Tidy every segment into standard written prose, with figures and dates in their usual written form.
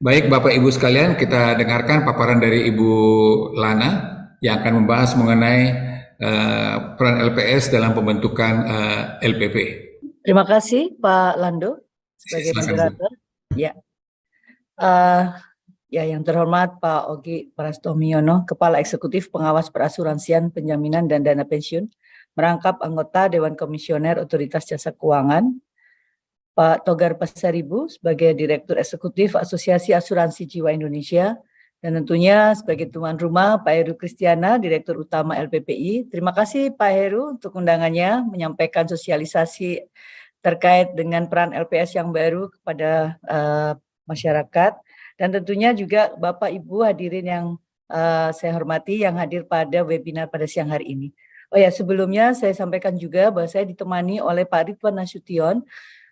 Baik Bapak Ibu sekalian, kita dengarkan paparan dari Ibu Lana yang akan membahas mengenai peran LPS dalam pembentukan LPP. Terima kasih Pak Lando sebagai Silakan Bu. moderator. Ya, eh, yang terhormat Pak Ogi Prastomiono, Kepala Eksekutif Pengawas Perasuransian Penjaminan dan Dana Pensiun, merangkap anggota Dewan Komisioner Otoritas Jasa Keuangan, Pak Togar Pasaribu sebagai Direktur Eksekutif Asosiasi Asuransi Jiwa Indonesia, dan tentunya sebagai tuan rumah Pak Heru Kristiana, Direktur Utama LPPI. Terima kasih Pak Heru untuk undangannya menyampaikan sosialisasi terkait dengan peran LPS yang baru kepada masyarakat, dan tentunya juga Bapak Ibu hadirin yang saya hormati yang hadir pada webinar pada siang hari ini. Oh ya, sebelumnya saya sampaikan juga bahwa saya ditemani oleh Pak Ridwan Nasution.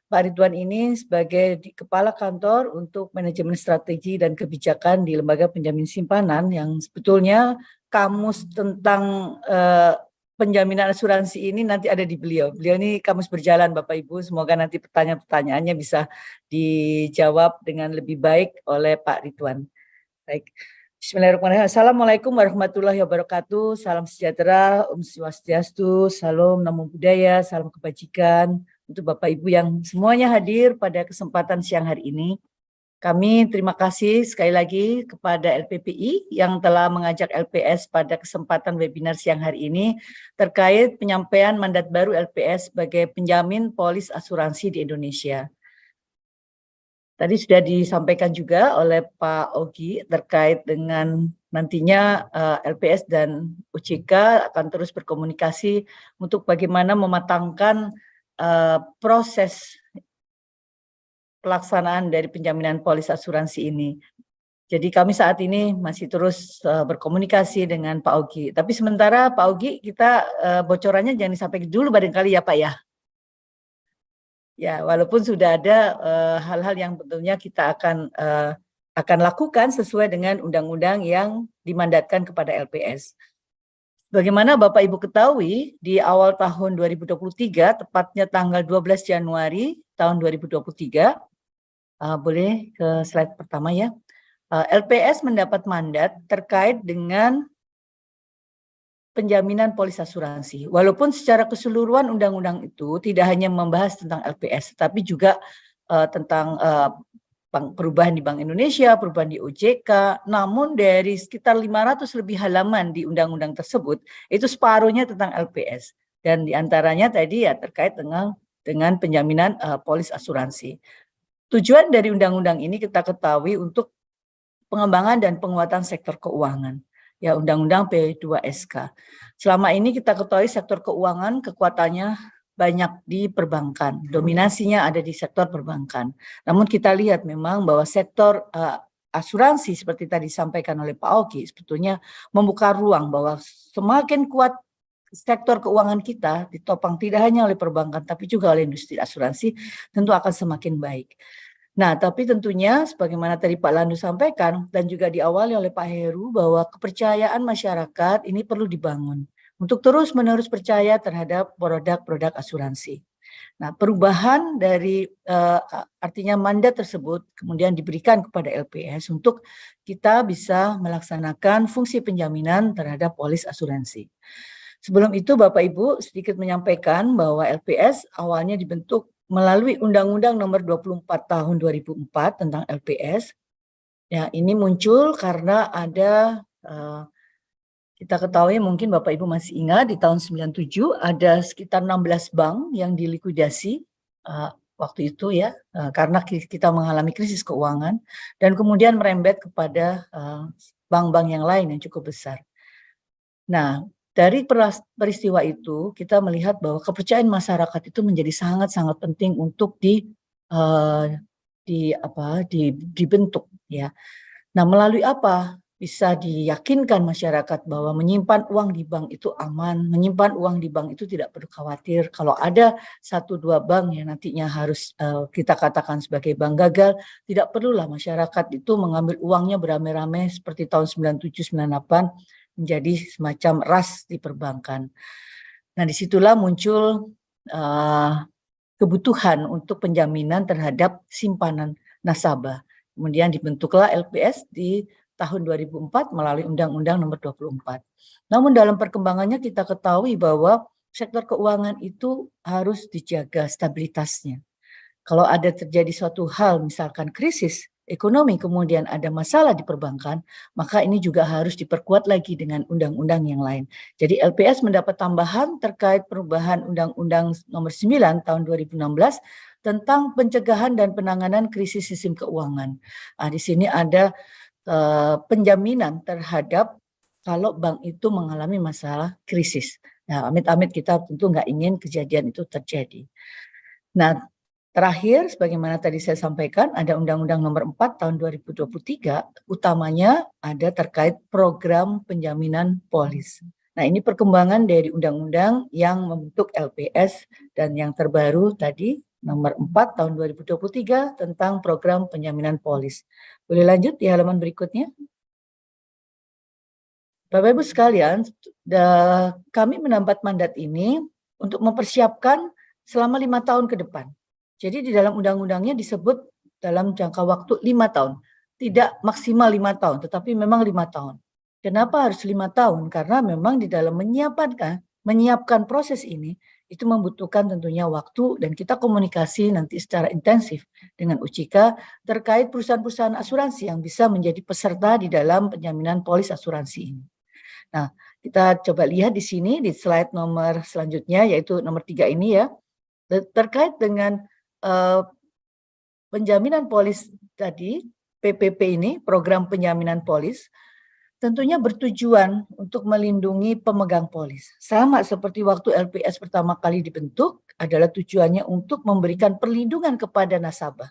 Pak Ridwan ini sebagai Kepala Kantor untuk Manajemen Strategi dan Kebijakan di Lembaga Penjamin Simpanan, yang sebetulnya kamus tentang penjaminan asuransi ini nanti ada di beliau. Beliau ini kamus berjalan Bapak Ibu, semoga nanti pertanyaan-pertanyaannya bisa dijawab dengan lebih baik oleh Pak Ridwan. Baik. Bismillahirrahmanirrahim. Assalamualaikum warahmatullahi wabarakatuh. Salam sejahtera, Om Swastiastu, Salam Namo Buddhaya, salam kebajikan untuk Bapak Ibu yang semuanya hadir pada kesempatan siang hari ini. Kami terima kasih sekali lagi kepada LPPI yang telah mengajak LPS pada kesempatan webinar siang hari ini terkait penyampaian mandat baru LPS sebagai penjamin polis asuransi di Indonesia. Tadi sudah disampaikan juga oleh Pak Ogi terkait dengan nantinya LPS dan OJK akan terus berkomunikasi untuk bagaimana mematangkan proses pelaksanaan dari penjaminan polis asuransi ini. Jadi kami saat ini masih terus berkomunikasi dengan Pak Ogi. Tapi sementara Pak Ogi, kita bocorannya jangan disampaikan dulu barangkali ya Pak ya. Ya, walaupun sudah ada hal-hal yang tentunya kita akan lakukan sesuai dengan undang-undang yang dimandatkan kepada LPS. Bagaimana Bapak Ibu ketahui, di awal tahun 2023, tepatnya tanggal 12 Januari tahun 2023, boleh ke slide pertama ya, LPS mendapat mandat terkait dengan penjaminan polis asuransi. Walaupun secara keseluruhan undang-undang itu tidak hanya membahas tentang LPS, tapi juga tentang perubahan di Bank Indonesia, perubahan di OJK, namun dari sekitar 500 lebih halaman di undang-undang tersebut, itu separuhnya tentang LPS. Dan diantaranya tadi ya terkait dengan penjaminan polis asuransi. Tujuan dari undang-undang ini kita ketahui untuk pengembangan dan penguatan sektor keuangan. Ya, Undang-Undang P2SK. Selama ini kita ketahui sektor keuangan kekuatannya banyak di perbankan, dominasinya ada di sektor perbankan. Namun kita lihat memang bahwa sektor asuransi seperti tadi disampaikan oleh Pak Oki sebetulnya membuka ruang bahwa semakin kuat sektor keuangan kita ditopang tidak hanya oleh perbankan tapi juga oleh industri asuransi, tentu akan semakin baik. Nah, tapi tentunya sebagaimana tadi Pak Landu sampaikan dan juga diawali oleh Pak Heru bahwa kepercayaan masyarakat ini perlu dibangun untuk terus-menerus percaya terhadap produk-produk asuransi. Nah, perubahan dari artinya mandat tersebut kemudian diberikan kepada LPS untuk kita bisa melaksanakan fungsi penjaminan terhadap polis asuransi. Sebelum itu Bapak Ibu sedikit menyampaikan bahwa LPS awalnya dibentuk melalui Undang-Undang Nomor 24 Tahun 2004 tentang LPS. Ya, ini muncul karena ada kita ketahui mungkin Bapak Ibu masih ingat di tahun 97 ada sekitar 16 bank yang dilikuidasi waktu itu ya karena kita mengalami krisis keuangan dan kemudian merembet kepada bank-bank yang lain yang cukup besar. Nah, dari peristiwa itu kita melihat bahwa kepercayaan masyarakat itu menjadi sangat-sangat penting untuk dibentuk ya. Nah, melalui apa bisa diyakinkan masyarakat bahwa menyimpan uang di bank itu aman, menyimpan uang di bank itu tidak perlu khawatir. Kalau ada 1-2 bank yang nantinya harus kita katakan sebagai bank gagal, tidak perlulah masyarakat itu mengambil uangnya beramai-ramai seperti tahun 97-98 menjadi semacam ras di perbankan. Nah, disitulah muncul kebutuhan untuk penjaminan terhadap simpanan nasabah. Kemudian dibentuklah LPS di tahun 2004 melalui Undang-Undang Nomor 24. Namun dalam perkembangannya kita ketahui bahwa sektor keuangan itu harus dijaga stabilitasnya. Kalau ada terjadi suatu hal, misalkan krisis ekonomi, kemudian ada masalah di perbankan, maka ini juga harus diperkuat lagi dengan undang-undang yang lain. Jadi LPS mendapat tambahan terkait perubahan Undang-Undang Nomor 9 tahun 2016 tentang pencegahan dan penanganan krisis sistem keuangan. Nah, di sini ada penjaminan terhadap kalau bank itu mengalami masalah krisis. Nah, amit-amit kita tentu nggak ingin kejadian itu terjadi. Nah, terakhir, sebagaimana tadi saya sampaikan, ada Undang-Undang Nomor 4 tahun 2023, utamanya ada terkait program penjaminan polis. Nah, ini perkembangan dari undang-undang yang membentuk LPS dan yang terbaru tadi, Nomor 4 tahun 2023 tentang program penjaminan polis. Boleh lanjut di halaman berikutnya? Bapak Ibu sekalian, kami mendapat mandat ini untuk mempersiapkan selama 5 tahun ke depan. Jadi di dalam undang-undangnya disebut dalam jangka waktu 5 tahun. Tidak maksimal 5 tahun, tetapi memang 5 tahun. Kenapa harus 5 tahun? Karena memang di dalam menyiapkan proses ini, itu membutuhkan tentunya waktu dan kita komunikasi nanti secara intensif dengan OJK terkait perusahaan-perusahaan asuransi yang bisa menjadi peserta di dalam penjaminan polis asuransi ini. Nah, kita coba lihat di sini di slide nomor selanjutnya, yaitu nomor 3 ini ya, terkait dengan penjaminan polis tadi, PPP ini, program penjaminan polis, tentunya bertujuan untuk melindungi pemegang polis. Sama seperti waktu LPS pertama kali dibentuk, adalah tujuannya untuk memberikan perlindungan kepada nasabah.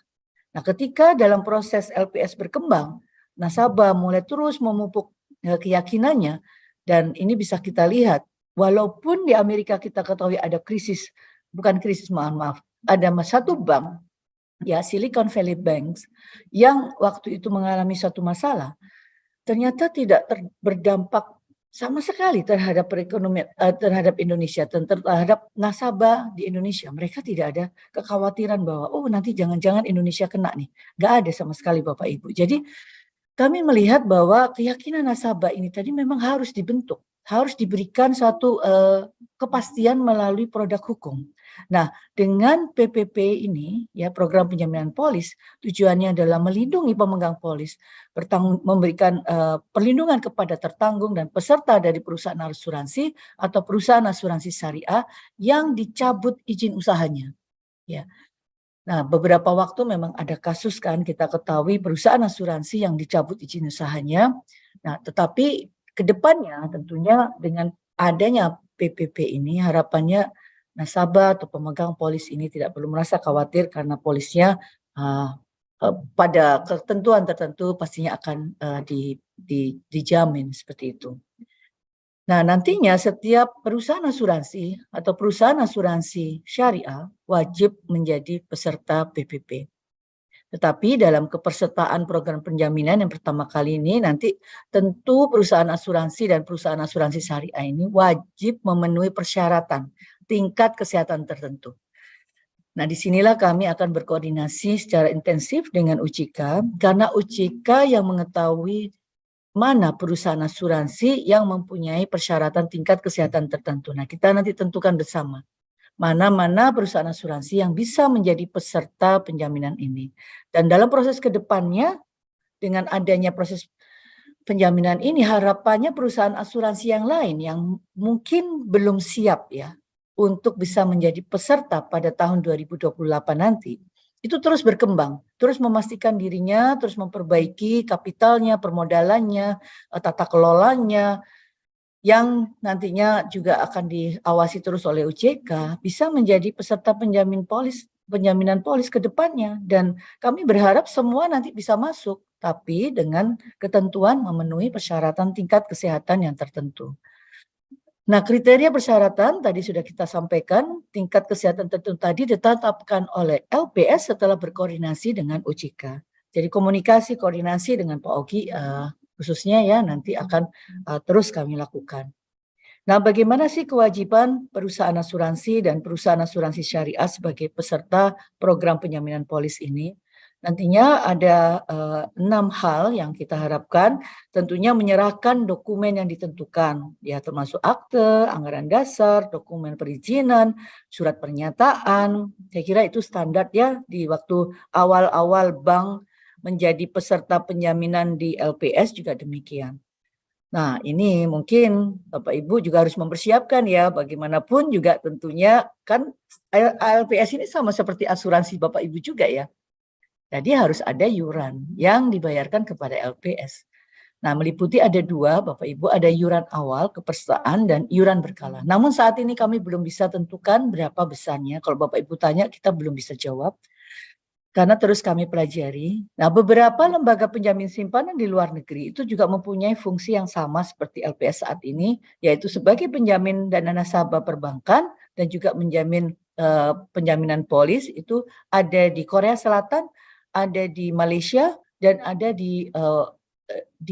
Nah, ketika dalam proses LPS berkembang, nasabah mulai terus memupuk keyakinannya, dan ini bisa kita lihat, walaupun di Amerika kita ketahui ada krisis, bukan krisis, maaf, ada satu bank, ya Silicon Valley Bank, yang waktu itu mengalami suatu masalah, ternyata tidak berdampak sama sekali terhadap perekonomian, terhadap Indonesia, terhadap nasabah di Indonesia. Mereka tidak ada kekhawatiran bahwa, oh nanti jangan-jangan Indonesia kena nih. Nggak ada sama sekali Bapak Ibu. Jadi kami melihat bahwa keyakinan nasabah ini tadi memang harus dibentuk, harus diberikan satu kepastian melalui produk hukum. Nah, dengan PPP ini, ya program penjaminan polis, tujuannya adalah melindungi pemegang polis, memberikan perlindungan kepada tertanggung dan peserta dari perusahaan asuransi atau perusahaan asuransi syariah yang dicabut izin usahanya. Ya. Nah, beberapa waktu memang ada kasus kan kita ketahui perusahaan asuransi yang dicabut izin usahanya. Nah, tetapi ke depannya tentunya dengan adanya PPP ini harapannya nasabah atau pemegang polis ini tidak perlu merasa khawatir karena polisnya pada ketentuan tertentu pastinya akan dijamin seperti itu. Nah, nantinya setiap perusahaan asuransi atau perusahaan asuransi syariah wajib menjadi peserta PPP. Tetapi dalam kepesertaan program penjaminan yang pertama kali ini nanti tentu perusahaan asuransi dan perusahaan asuransi syariah ini wajib memenuhi persyaratan tingkat kesehatan tertentu. Nah, disinilah kami akan berkoordinasi secara intensif dengan OJK karena OJK yang mengetahui mana perusahaan asuransi yang mempunyai persyaratan tingkat kesehatan tertentu. Nah, kita nanti tentukan bersama mana-mana perusahaan asuransi yang bisa menjadi peserta penjaminan ini. Dan dalam proses ke depannya, dengan adanya proses penjaminan ini, harapannya perusahaan asuransi yang lain yang mungkin belum siap ya untuk bisa menjadi peserta pada tahun 2028 nanti, itu terus berkembang, terus memastikan dirinya, terus memperbaiki kapitalnya, permodalannya, tata kelolanya, yang nantinya juga akan diawasi terus oleh OJK, bisa menjadi peserta penjaminan polis ke depannya. Dan kami berharap semua nanti bisa masuk, tapi dengan ketentuan memenuhi persyaratan tingkat kesehatan yang tertentu. Nah, kriteria persyaratan tadi sudah kita sampaikan, tingkat kesehatan tertentu tadi ditetapkan oleh LPS setelah berkoordinasi dengan OJK. Jadi komunikasi, koordinasi dengan Pak Ogi khususnya ya nanti akan terus kami lakukan. Nah, bagaimana sih kewajiban perusahaan asuransi dan perusahaan asuransi syariah sebagai peserta program penjaminan polis ini? Nantinya ada 6 hal yang kita harapkan, tentunya menyerahkan dokumen yang ditentukan, ya termasuk akte, anggaran dasar, dokumen perizinan, surat pernyataan. Saya kira itu standar ya di waktu awal-awal bank menjadi peserta penjaminan di LPS juga demikian. Nah, ini mungkin Bapak Ibu juga harus mempersiapkan ya, bagaimanapun juga tentunya kan LPS ini sama seperti asuransi Bapak Ibu juga ya. Jadi harus ada iuran yang dibayarkan kepada LPS. Nah, meliputi ada 2, Bapak Ibu, ada iuran awal kepesertaan dan iuran berkala. Namun saat ini kami belum bisa tentukan berapa besarnya. Kalau Bapak Ibu tanya, kita belum bisa jawab. Karena terus kami pelajari. Nah, beberapa lembaga penjamin simpanan di luar negeri itu juga mempunyai fungsi yang sama seperti LPS saat ini, yaitu sebagai penjamin dana nasabah perbankan dan juga menjamin penjaminan polis itu ada di Korea Selatan, ada di Malaysia, dan ada di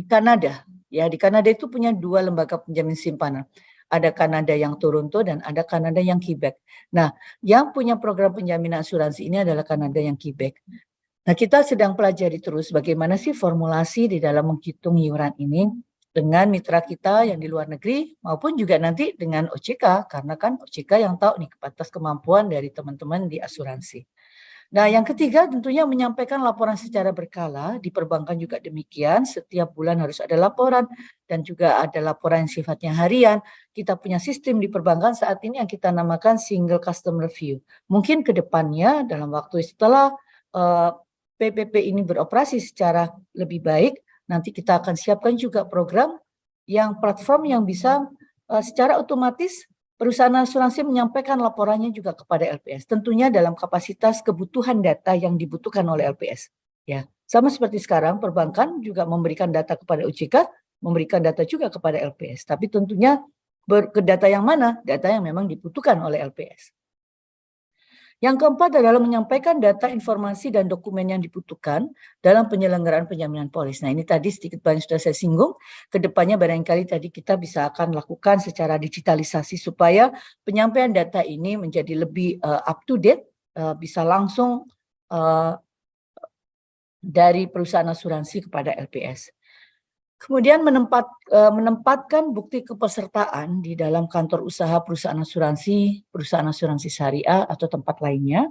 Kanada. Ya, di Kanada itu punya 2 lembaga penjamin simpanan. Ada Kanada yang Toronto dan ada Kanada yang Quebec. Nah, yang punya program penjaminan asuransi ini adalah Kanada yang Quebec. Nah, kita sedang pelajari terus bagaimana sih formulasi di dalam menghitung iuran ini dengan mitra kita yang di luar negeri maupun juga nanti dengan OJK, karena kan OJK yang tahu nih batas kemampuan dari teman-teman di asuransi. Nah, yang ketiga tentunya menyampaikan laporan secara berkala, di perbankan juga demikian, setiap bulan harus ada laporan dan juga ada laporan yang sifatnya harian. Kita punya sistem di perbankan saat ini yang kita namakan single customer review. Mungkin ke depannya dalam waktu setelah PPP ini beroperasi secara lebih baik, nanti kita akan siapkan juga program yang platform yang bisa secara otomatis perusahaan asuransi menyampaikan laporannya juga kepada LPS, tentunya dalam kapasitas kebutuhan data yang dibutuhkan oleh LPS. Ya, sama seperti sekarang perbankan juga memberikan data kepada OJK, memberikan data juga kepada LPS. Tapi tentunya ke data yang mana? Data yang memang dibutuhkan oleh LPS. Yang keempat adalah menyampaikan data, informasi, dan dokumen yang dibutuhkan dalam penyelenggaraan penjaminan polis. Nah, ini tadi sedikit banyak sudah saya singgung. Kedepannya barangkali tadi kita bisa akan lakukan secara digitalisasi supaya penyampaian data ini menjadi lebih up to date, bisa langsung dari perusahaan asuransi kepada LPS. Kemudian menempatkan bukti kepesertaan di dalam kantor usaha perusahaan asuransi syariah atau tempat lainnya.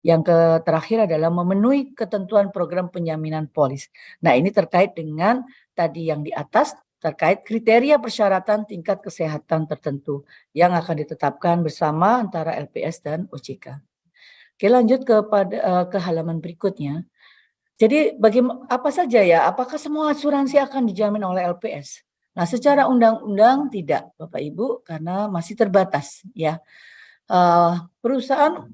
Yang terakhir adalah memenuhi ketentuan program penjaminan polis. Nah, ini terkait dengan tadi yang di atas, terkait kriteria persyaratan tingkat kesehatan tertentu yang akan ditetapkan bersama antara LPS dan OJK. Oke, lanjut ke halaman berikutnya. Jadi apa saja ya? Apakah semua asuransi akan dijamin oleh LPS? Nah, secara undang-undang tidak, Bapak Ibu, karena masih terbatas ya. Perusahaan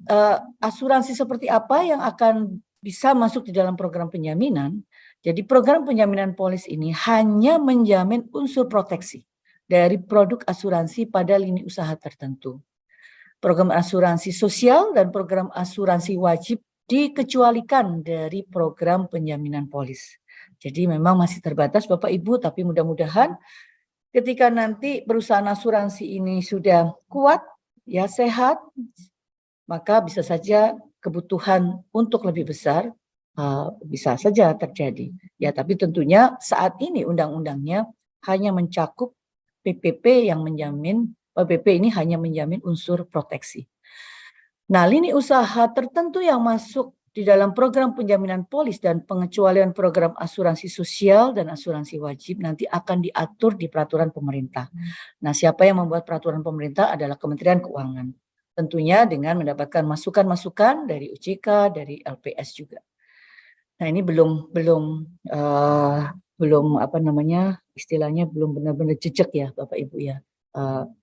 asuransi seperti apa yang akan bisa masuk di dalam program penjaminan? Jadi program penjaminan polis ini hanya menjamin unsur proteksi dari produk asuransi pada lini usaha tertentu. Program asuransi sosial dan program asuransi wajib dikecualikan dari program penjaminan polis. Jadi memang masih terbatas Bapak Ibu, tapi mudah-mudahan ketika nanti perusahaan asuransi ini sudah kuat, ya sehat, maka bisa saja kebutuhan untuk lebih besar bisa saja terjadi. Ya, tapi tentunya saat ini undang-undangnya hanya mencakup PPP yang menjamin, PPP ini hanya menjamin unsur proteksi. Nah, lini usaha tertentu yang masuk di dalam program penjaminan polis dan pengecualian program asuransi sosial dan asuransi wajib nanti akan diatur di peraturan pemerintah. Nah, siapa yang membuat peraturan pemerintah adalah Kementerian Keuangan. Tentunya dengan mendapatkan masukan-masukan dari OJK, dari LPS juga. Nah, ini belum apa namanya istilahnya belum benar-benar jejak ya Bapak Ibu ya,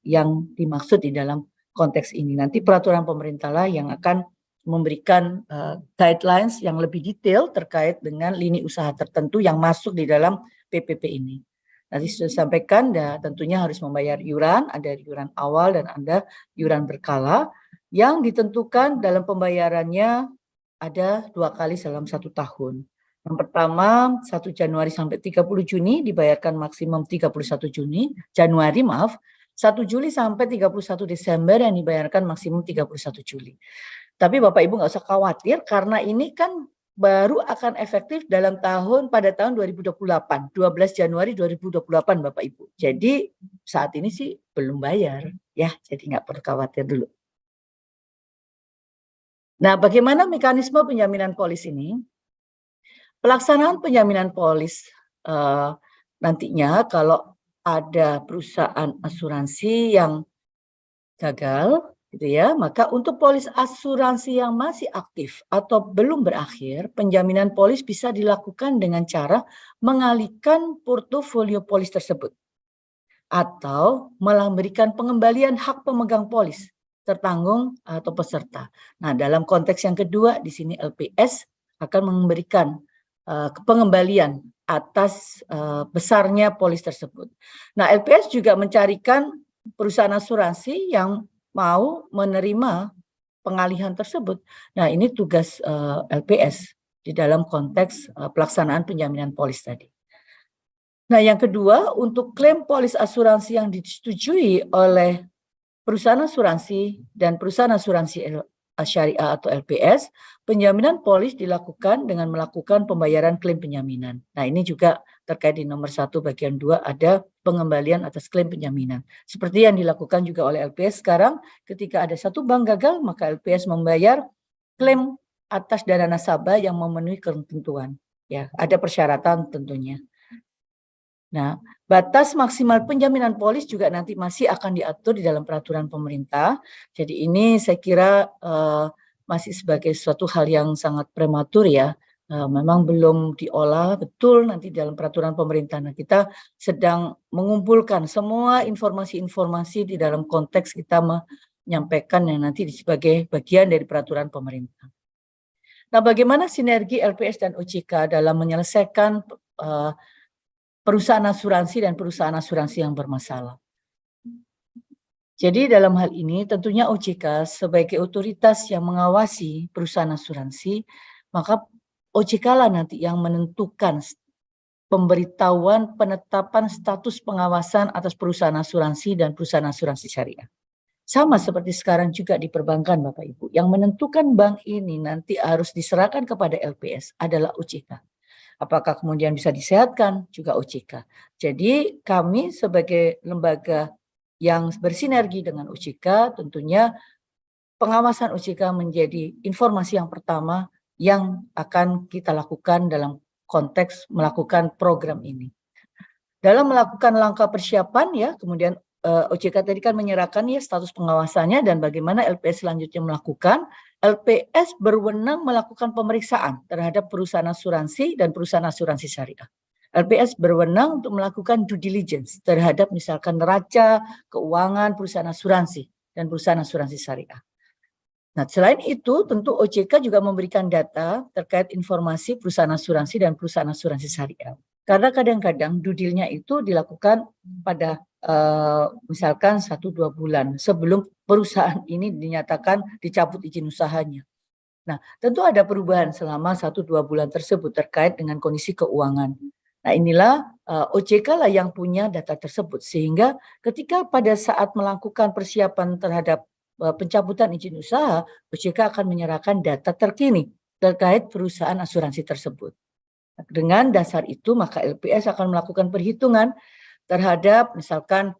yang dimaksud di dalam konteks ini. Nanti peraturan pemerintah lah yang akan memberikan guidelines yang lebih detail terkait dengan lini usaha tertentu yang masuk di dalam PPP ini. Nanti sudah sampaikan, tentunya harus membayar iuran, ada iuran awal dan ada iuran berkala yang ditentukan dalam pembayarannya ada 2 kali dalam 1 tahun. Yang pertama 1 Januari sampai 30 Juni dibayarkan maksimum 31 Januari 1 Juli sampai 31 Desember yang dibayarkan maksimum 31 Juli. Tapi Bapak Ibu nggak usah khawatir karena ini kan baru akan efektif pada tahun 2028, 12 Januari 2028 Bapak Ibu. Jadi saat ini sih belum bayar ya, jadi nggak perlu khawatir dulu. Nah, bagaimana mekanisme penjaminan polis ini? Pelaksanaan penjaminan polis nantinya kalau ada perusahaan asuransi yang gagal, gitu ya, maka untuk polis asuransi yang masih aktif atau belum berakhir, penjaminan polis bisa dilakukan dengan cara mengalihkan portofolio polis tersebut atau memberikan pengembalian hak pemegang polis tertanggung atau peserta. Nah, dalam konteks yang kedua di sini LPS akan memberikan pengembalian atas besarnya polis tersebut. Nah, LPS juga mencarikan perusahaan asuransi yang mau menerima pengalihan tersebut. Nah, ini tugas LPS di dalam konteks pelaksanaan penjaminan polis tadi. Nah, yang kedua, untuk klaim polis asuransi yang disetujui oleh perusahaan asuransi dan perusahaan asuransi syariah atau LPS, penjaminan polis dilakukan dengan melakukan pembayaran klaim penjaminan. Nah, ini juga terkait di nomor 1 bagian 2 ada pengembalian atas klaim penjaminan. Seperti yang dilakukan juga oleh LPS sekarang, ketika ada satu bank gagal, maka LPS membayar klaim atas dana nasabah yang memenuhi ketentuan. Ya, ada persyaratan tentunya. Nah, batas maksimal penjaminan polis juga nanti masih akan diatur di dalam peraturan pemerintah. Jadi ini saya kira masih sebagai suatu hal yang sangat prematur ya. Memang belum diolah betul nanti dalam peraturan pemerintah. Nah, kita sedang mengumpulkan semua informasi-informasi di dalam konteks kita menyampaikan yang nanti sebagai bagian dari peraturan pemerintah. Nah, bagaimana sinergi LPS dan OJK dalam menyelesaikan perusahaan asuransi dan perusahaan asuransi yang bermasalah. Jadi dalam hal ini tentunya OJK sebagai otoritas yang mengawasi perusahaan asuransi, maka OJK lah nanti yang menentukan pemberitahuan penetapan status pengawasan atas perusahaan asuransi dan perusahaan asuransi syariah. Sama seperti sekarang juga di perbankan Bapak Ibu, yang menentukan bank ini nanti harus diserahkan kepada LPS adalah OJK. Apakah kemudian bisa disehatkan? Juga OJK. Jadi kami sebagai lembaga yang bersinergi dengan OJK, tentunya pengawasan OJK menjadi informasi yang pertama yang akan kita lakukan dalam konteks melakukan program ini. Dalam melakukan langkah persiapan ya, kemudian OJK tadi kan menyerahkan ya status pengawasannya dan bagaimana LPS selanjutnya melakukan. LPS berwenang melakukan pemeriksaan terhadap perusahaan asuransi dan perusahaan asuransi syariah. LPS berwenang untuk melakukan due diligence terhadap misalkan neraca keuangan perusahaan asuransi dan perusahaan asuransi syariah. Nah, selain itu tentu OJK juga memberikan data terkait informasi perusahaan asuransi dan perusahaan asuransi syariah. Karena kadang-kadang due deal-nya itu dilakukan pada misalkan 1-2 bulan sebelum perusahaan ini dinyatakan dicabut izin usahanya. Nah, tentu ada perubahan selama 1-2 bulan tersebut terkait dengan kondisi keuangan. Nah, inilah OJK lah yang punya data tersebut sehingga ketika pada saat melakukan persiapan terhadap pencabutan izin usaha, OJK akan menyerahkan data terkini terkait perusahaan asuransi tersebut. Dengan dasar itu maka LPS akan melakukan perhitungan terhadap misalkan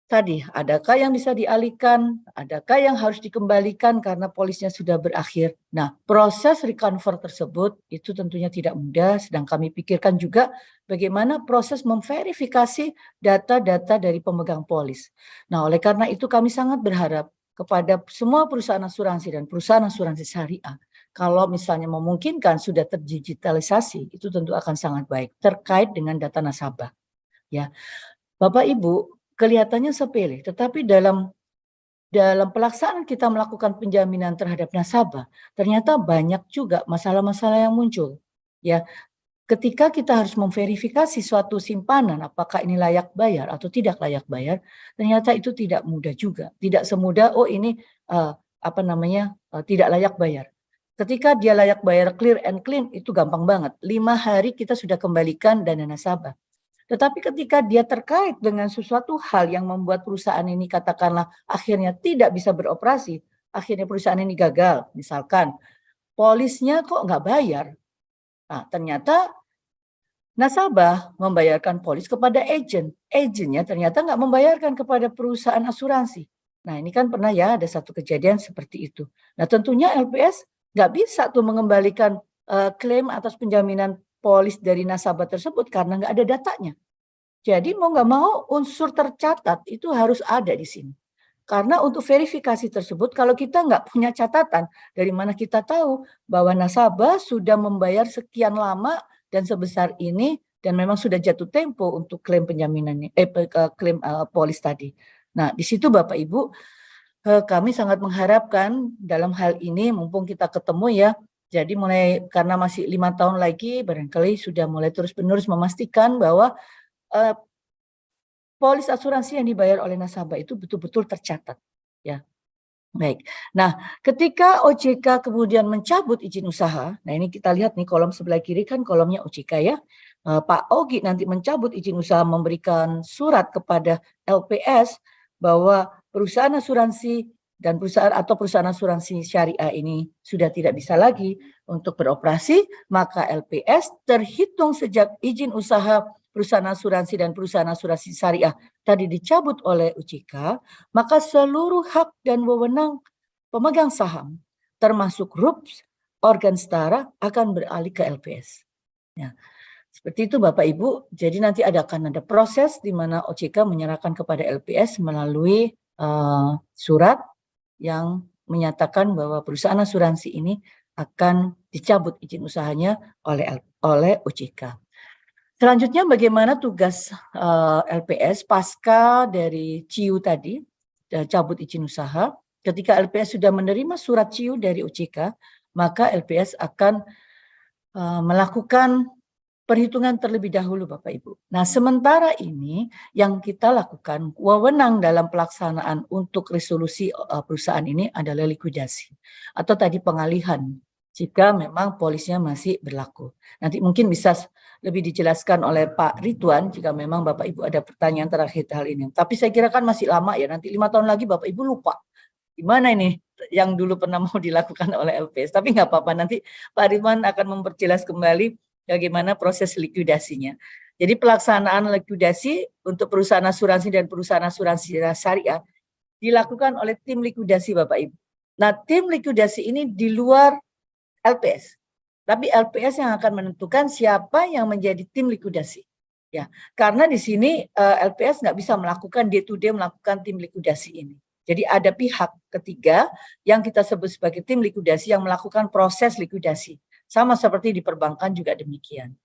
tadi adakah yang bisa dialihkan, adakah yang harus dikembalikan karena polisnya sudah berakhir. Nah, proses recover tersebut itu tentunya tidak mudah, sedang kami pikirkan juga bagaimana proses memverifikasi data-data dari pemegang polis. Nah, oleh karena itu kami sangat berharap kepada semua perusahaan asuransi dan perusahaan asuransi syariah, kalau misalnya memungkinkan sudah terdigitalisasi, itu tentu akan sangat baik terkait dengan data nasabah. Ya, Bapak Ibu, kelihatannya sepele, tetapi dalam pelaksanaan kita melakukan penjaminan terhadap nasabah, ternyata banyak juga masalah-masalah yang muncul. Ya, ketika kita harus memverifikasi suatu simpanan, apakah ini layak bayar atau tidak layak bayar, ternyata itu tidak mudah juga. Tidak semudah, oh ini tidak layak bayar. Ketika dia layak bayar clear and clean, itu gampang banget. 5 hari kita sudah kembalikan dana nasabah. Tetapi ketika dia terkait dengan sesuatu hal yang membuat perusahaan ini katakanlah akhirnya tidak bisa beroperasi, akhirnya perusahaan ini gagal, misalkan polisnya kok nggak bayar, Nah, ternyata nasabah membayarkan polis kepada agen. Agennya ternyata nggak membayarkan kepada perusahaan asuransi. Nah, ini kan pernah ya ada satu kejadian seperti itu. Nah, tentunya LPS nggak bisa tuh mengembalikan klaim atas penjaminan polis dari nasabah tersebut karena nggak ada datanya. Jadi mau nggak mau unsur tercatat itu harus ada di sini. Karena untuk verifikasi tersebut, kalau kita nggak punya catatan, dari mana kita tahu bahwa nasabah sudah membayar sekian lama dan sebesar ini, dan memang sudah jatuh tempo untuk klaim penjaminannya, klaim polis tadi. Nah, di situ Bapak Ibu, kami sangat mengharapkan dalam hal ini, mumpung kita ketemu ya, jadi mulai karena masih 5 tahun lagi, barangkali sudah mulai terus-menerus memastikan bahwa eh, polis asuransi yang dibayar oleh nasabah itu betul-betul tercatat. Ya, baik. Nah, ketika OJK kemudian mencabut izin usaha, nah ini kita lihat nih kolom sebelah kiri kan kolomnya OJK ya. Pak Ogi nanti mencabut izin usaha memberikan surat kepada LPS bahwa perusahaan asuransi dan perusahaan asuransi syariah ini sudah tidak bisa lagi untuk beroperasi, maka LPS terhitung sejak izin usaha perusahaan asuransi dan perusahaan asuransi syariah tadi dicabut oleh OJK, maka seluruh hak dan wewenang pemegang saham, termasuk RUPS, organ setara akan beralih ke LPS. Ya, seperti itu Bapak Ibu. Jadi nanti akan ada proses di mana OJK menyerahkan kepada LPS melalui surat yang menyatakan bahwa perusahaan asuransi ini akan dicabut izin usahanya oleh OJK. Selanjutnya bagaimana tugas LPS pasca dari CIU tadi, cabut izin usaha. Ketika LPS sudah menerima surat CIU dari OJK, maka LPS akan melakukan perhitungan terlebih dahulu Bapak Ibu. Nah, sementara ini yang kita lakukan, wewenang dalam pelaksanaan untuk resolusi perusahaan ini adalah likuidasi atau tadi pengalihan jika memang polisnya masih berlaku. Nanti mungkin bisa lebih dijelaskan oleh Pak Ridwan jika memang Bapak Ibu ada pertanyaan terkait hal ini. Tapi saya kira kan masih lama ya, nanti 5 tahun lagi Bapak Ibu lupa. Gimana ini yang dulu pernah mau dilakukan oleh LPS. Tapi nggak apa-apa, nanti Pak Ridwan akan memperjelas kembali bagaimana proses likuidasinya. Jadi pelaksanaan likuidasi untuk perusahaan asuransi dan perusahaan asuransi syariah dilakukan oleh tim likuidasi Bapak Ibu. Nah, tim likuidasi ini di luar LPS. Tapi LPS yang akan menentukan siapa yang menjadi tim likuidasi. Ya, karena di sini LPS nggak bisa melakukan day to day melakukan tim likuidasi ini. Jadi ada pihak ketiga yang kita sebut sebagai tim likuidasi yang melakukan proses likuidasi. Sama seperti di perbankan juga demikian.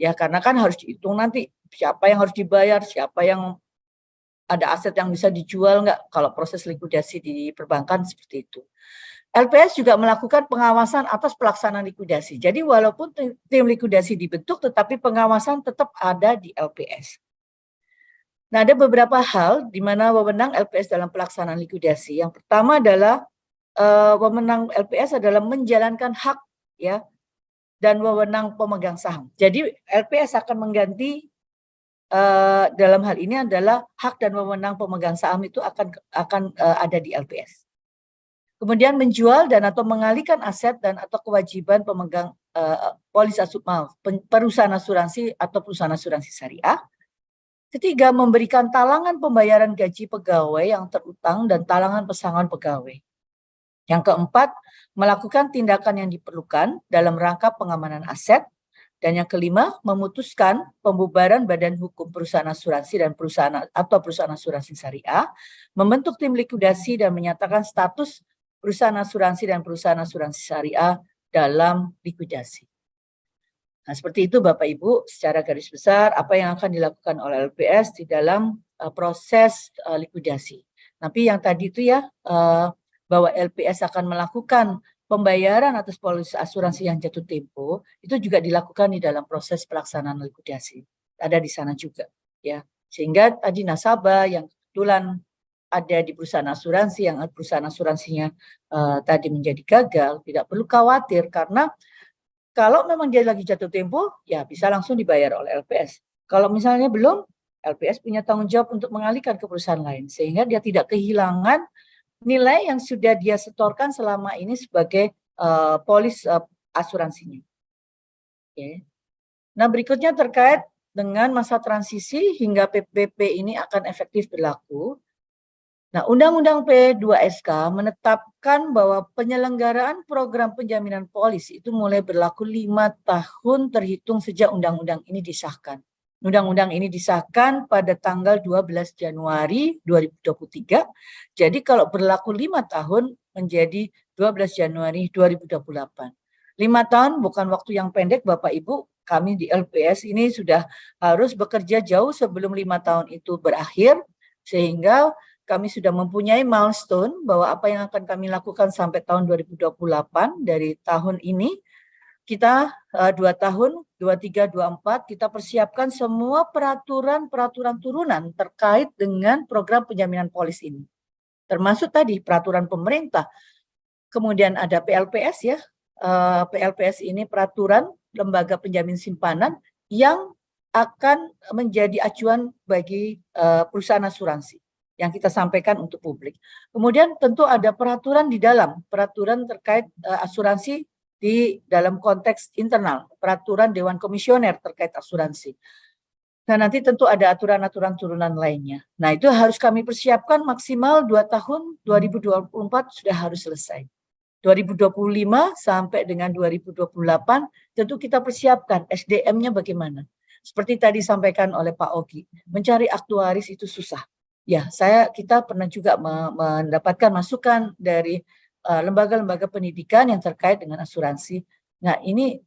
Ya, karena kan harus dihitung nanti siapa yang harus dibayar, siapa yang ada aset yang bisa dijual nggak kalau proses likuidasi di perbankan seperti itu. LPS juga melakukan pengawasan atas pelaksanaan likuidasi. Jadi walaupun tim likuidasi dibentuk, tetapi pengawasan tetap ada di LPS. Nah, ada beberapa hal di mana wewenang LPS dalam pelaksanaan likuidasi. Yang pertama adalah wewenang LPS adalah menjalankan hak ya dan wewenang pemegang saham. Jadi LPS akan mengganti dalam hal ini adalah hak dan wewenang pemegang saham itu akan ada di LPS. Kemudian menjual dan atau mengalihkan aset dan atau kewajiban pemegang polis perusahaan asuransi atau perusahaan asuransi syariah. Ketiga, memberikan talangan pembayaran gaji pegawai yang terutang dan talangan pesangon pegawai. Yang keempat, melakukan tindakan yang diperlukan dalam rangka pengamanan aset. Dan yang kelima, memutuskan pembubaran badan hukum perusahaan asuransi dan perusahaan asuransi syariah, membentuk tim likuidasi dan menyatakan status perusahaan asuransi dan perusahaan asuransi syariah dalam likuidasi. Nah, seperti itu Bapak Ibu, secara garis besar apa yang akan dilakukan oleh LPS di dalam proses likuidasi. Tapi yang tadi itu ya, bahwa LPS akan melakukan pembayaran atas polis asuransi yang jatuh tempo, itu juga dilakukan di dalam proses pelaksanaan likuidasi. Ada di sana juga, ya. Sehingga tadi nasabah yang kebetulan ada di perusahaan asuransi yang perusahaan asuransinya tadi menjadi gagal, tidak perlu khawatir karena kalau memang dia lagi jatuh tempo, ya bisa langsung dibayar oleh LPS. Kalau misalnya belum, LPS punya tanggung jawab untuk mengalihkan ke perusahaan lain sehingga dia tidak kehilangan nilai yang sudah dia setorkan selama ini sebagai polis asuransinya. Oke. Nah, berikutnya terkait dengan masa transisi hingga PPP ini akan efektif berlaku. Nah, Undang-Undang P2SK menetapkan bahwa penyelenggaraan program penjaminan polis itu mulai berlaku 5 tahun terhitung sejak undang-undang ini disahkan. Undang-undang ini disahkan pada tanggal 12 Januari 2023. Jadi kalau berlaku 5 tahun menjadi 12 Januari 2028. 5 tahun bukan waktu yang pendek, Bapak Ibu. Kami di LPS ini sudah harus bekerja jauh sebelum 5 tahun itu berakhir, sehingga kami sudah mempunyai milestone bahwa apa yang akan kami lakukan sampai tahun 2028. Dari tahun ini kita 2 tahun 23 24 kita persiapkan semua peraturan turunan terkait dengan program penjaminan polis ini, termasuk tadi peraturan pemerintah. Kemudian ada PLPS ya, PLPS ini peraturan lembaga penjamin simpanan yang akan menjadi acuan bagi perusahaan asuransi yang kita sampaikan untuk publik. Kemudian tentu ada peraturan di dalam, peraturan terkait asuransi di dalam konteks internal, peraturan Dewan Komisioner terkait asuransi. Nah, nanti tentu ada aturan-aturan turunan lainnya. Nah, itu harus kami persiapkan maksimal 2 tahun, 2024 sudah harus selesai. 2025 sampai dengan 2028 tentu kita persiapkan SDM-nya bagaimana. Seperti tadi disampaikan oleh Pak Ogi, mencari aktuaris itu susah. Ya, kita pernah juga mendapatkan masukan dari lembaga-lembaga pendidikan yang terkait dengan asuransi. Nah, ini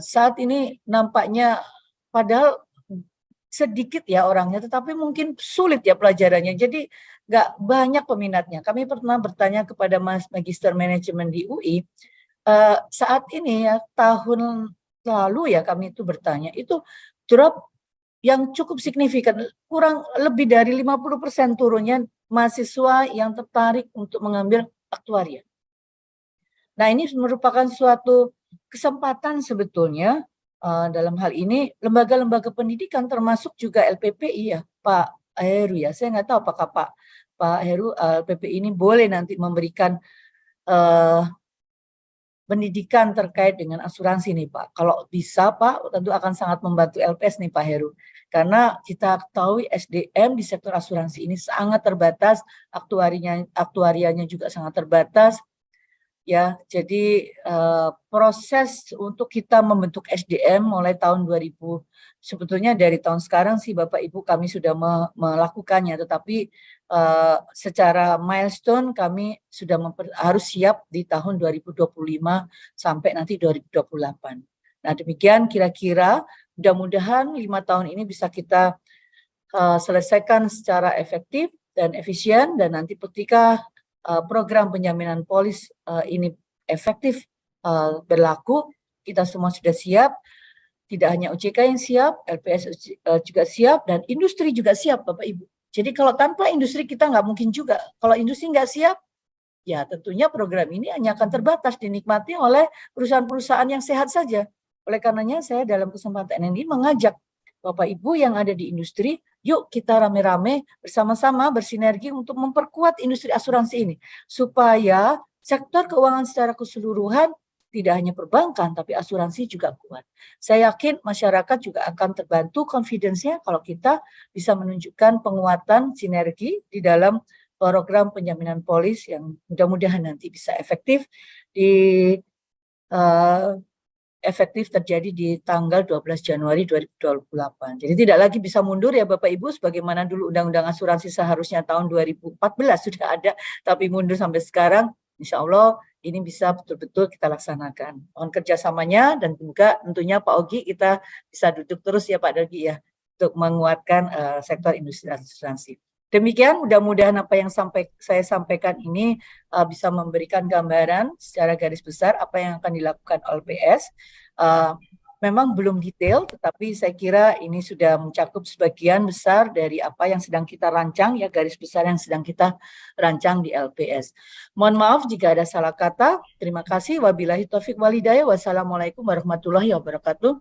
saat ini nampaknya padahal sedikit ya orangnya, tetapi mungkin sulit ya pelajarannya. Jadi nggak banyak peminatnya. Kami pernah bertanya kepada Mas Magister Manajemen di UI, saat ini ya tahun lalu ya kami itu bertanya, itu drop yang cukup signifikan, kurang lebih dari 50% turunnya mahasiswa yang tertarik untuk mengambil aktuaria. Nah, ini merupakan suatu kesempatan sebetulnya dalam hal ini lembaga-lembaga pendidikan termasuk juga LPPI ya, Pak Heru ya. Saya nggak tahu apakah Pak Heru LPPI ini boleh nanti memberikan pendidikan terkait dengan asuransi nih Pak. Kalau bisa Pak, tentu akan sangat membantu LPS nih Pak Heru. Karena kita ketahui SDM di sektor asuransi ini sangat terbatas, aktuarianya juga sangat terbatas. Ya, jadi proses untuk kita membentuk SDM mulai tahun 2000, sebetulnya dari tahun sekarang sih Bapak Ibu kami sudah melakukannya, tetapi secara milestone kami sudah harus siap di tahun 2025 sampai nanti 2028. Nah, demikian kira-kira mudah-mudahan 5 tahun ini bisa kita selesaikan secara efektif dan efisien, dan nanti ketika program penjaminan polis ini efektif berlaku, kita semua sudah siap. Tidak hanya OJK yang siap, LPS juga siap, dan industri juga siap, Bapak Ibu. Jadi kalau tanpa industri kita nggak mungkin juga. Kalau industri nggak siap, ya tentunya program ini hanya akan terbatas dinikmati oleh perusahaan-perusahaan yang sehat saja. Oleh karenanya saya dalam kesempatan ini mengajak Bapak Ibu yang ada di industri, yuk kita rame-rame bersama-sama bersinergi untuk memperkuat industri asuransi ini. Supaya sektor keuangan secara keseluruhan tidak hanya perbankan, tapi asuransi juga kuat. Saya yakin masyarakat juga akan terbantu confidence-nya kalau kita bisa menunjukkan penguatan sinergi di dalam program penjaminan polis yang mudah-mudahan nanti bisa efektif efektif terjadi di tanggal 12 Januari 2028. Jadi tidak lagi bisa mundur ya Bapak Ibu, sebagaimana dulu Undang-Undang Asuransi seharusnya tahun 2014 sudah ada, tapi mundur sampai sekarang. Insya Allah ini bisa betul-betul kita laksanakan. Mohon kerjasamanya, dan juga tentunya Pak Ogi kita bisa duduk terus ya Pak Ogi ya, untuk menguatkan sektor industri asuransi. Demikian, mudah-mudahan apa yang saya sampaikan ini bisa memberikan gambaran secara garis besar apa yang akan dilakukan LPS. Memang belum detail, tetapi saya kira ini sudah mencakup sebagian besar dari apa yang sedang kita rancang, ya garis besar yang sedang kita rancang di LPS. Mohon maaf jika ada salah kata. Terima kasih. Wabillahi taufik walhidayah. Wassalamualaikum warahmatullahi wabarakatuh.